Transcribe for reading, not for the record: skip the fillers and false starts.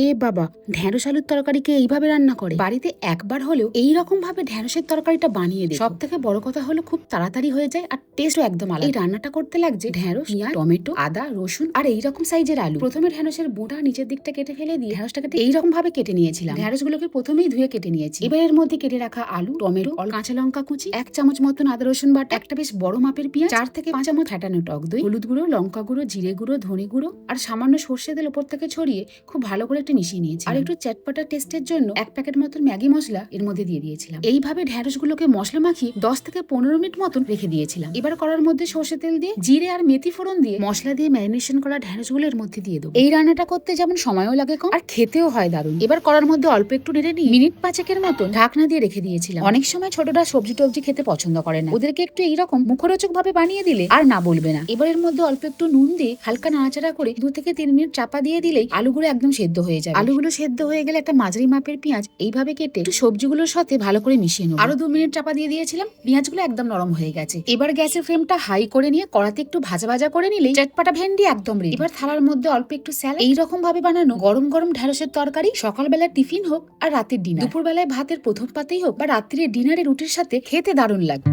এ বাবা, ঢেঁড়স আলুর তরকারিকে এইভাবে রান্না করে? বাড়িতে একবার হলেও এইরকম ভাবে ঢেঁড়সের তরকারিটা বানিয়ে দেয়। সব থেকে বড় কথা হলো খুব তাড়াতাড়ি হয়ে যায় আর টেস্টও একদম আলাদা। এই রান্নাটা করতে লাগছে ঢেঁড়স, পেঁয়াজ, টমেটো, আদা, রসুন আর এইরকম সাইজের আলু। প্রথমে ঢেঁড়সের বোটা নিচের দিকটা কেটে ফেলে দিয়ে ঢেঁড়সটাকে এইরকম ভাবে কেটে নিয়েছিলাম। ঢেঁড়সগুলোকে প্রথমেই ধুয়ে কেটে নিয়েছি। এবার এর মধ্যে কেটে রাখা আলু, টমেটো, কাঁচা লঙ্কা কুচি, 1 চামচ মতন আদা রসুন বাটা, একটা বেশ বড় মাপের পেঁয়াজ, 4 থেকে 5 চামচ ফেটানো টক দই, হলুদ গুঁড়ো, লঙ্কা গুঁড়ো, জিরে গুঁড়ো, ধনে গুঁড়ো আর সামান্য সর্ষে তেল উপর থেকে ছড়িয়ে খুব ভালো করে একটু মিশিয়ে নিয়েছি। আর একটু চটপটা টেস্টের জন্য 1 প্যাকেট মতন ম্যাগি মশলা এর মধ্যে দিয়ে দিয়েছিলাম। এইভাবে ঢেঁড়সগুলোকে মশলা মাখিয়ে 10 থেকে 15 মিনিট মতন রেখে দিয়েছিলাম। এবার কড়ার মধ্যে সর্ষে তেল দিয়ে জিরে আর মেথি ফোড়ন দিয়ে মশলা দিয়ে ম্যারিনেশন করা ঢেঁড়সগুলো এর মধ্যে দিয়ে দেবো। এই রান্নাটা করতে যেমন সময়ও লাগে কম আর খেতেও হয় দারুণ। এবার কড়ার মধ্যে অল্প একটু নেড়ে নিয়ে মিনিট 5 মতন ঢাকনা দিয়ে রেখে দিয়েছিলাম। অনেক সময় ছোটরা সবজি টবজি খেতে পছন্দ করে না, ওদেরকে একটু এইরকম মুখরোচক ভাবে বানিয়ে দিলে আর না বলবে না। এবার এর মধ্যে অল্প একটু নুন দিয়ে হালকা নাড়াচাড়া করে 2 থেকে 3 মিনিট চাপা দিয়ে দিলেই আলুগুলো একদম সেদ্ধ হয়ে যাবে। আলুগুলো সেদ্ধ হয়ে গেলে একটা মাঝারি মাপের পেঁয়াজ এইভাবে কেটে একটু সবজিগুলোর সাথে ভালো করে মিশিয়ে নেবো। আরো 2 মিনিট চাপা দিয়ে দিয়েছিলাম, পেঁয়াজগুলো একদম নরম হয়ে গেছে। এবার গ্যাসের ফ্লেমটা হাই করে নিয়ে কড়াতে একটু ভাজা ভাজা করে নিলেই চটপটা ভেন্ডি একদম রেডি। এবার থালার মধ্যে অল্প একটু স্যালাড, এইরকম ভাবে বানানো গরম গরম ঢেঁড়সের তরকারি সকালবেলা টিফিন হোক আর রাতের ডিনার, দুপুর বেলায় ভাতের প্রথম পাতেই হোক বা রাত্রির ডিনারে রুটির সাথে খেতে দারুণ লাগে।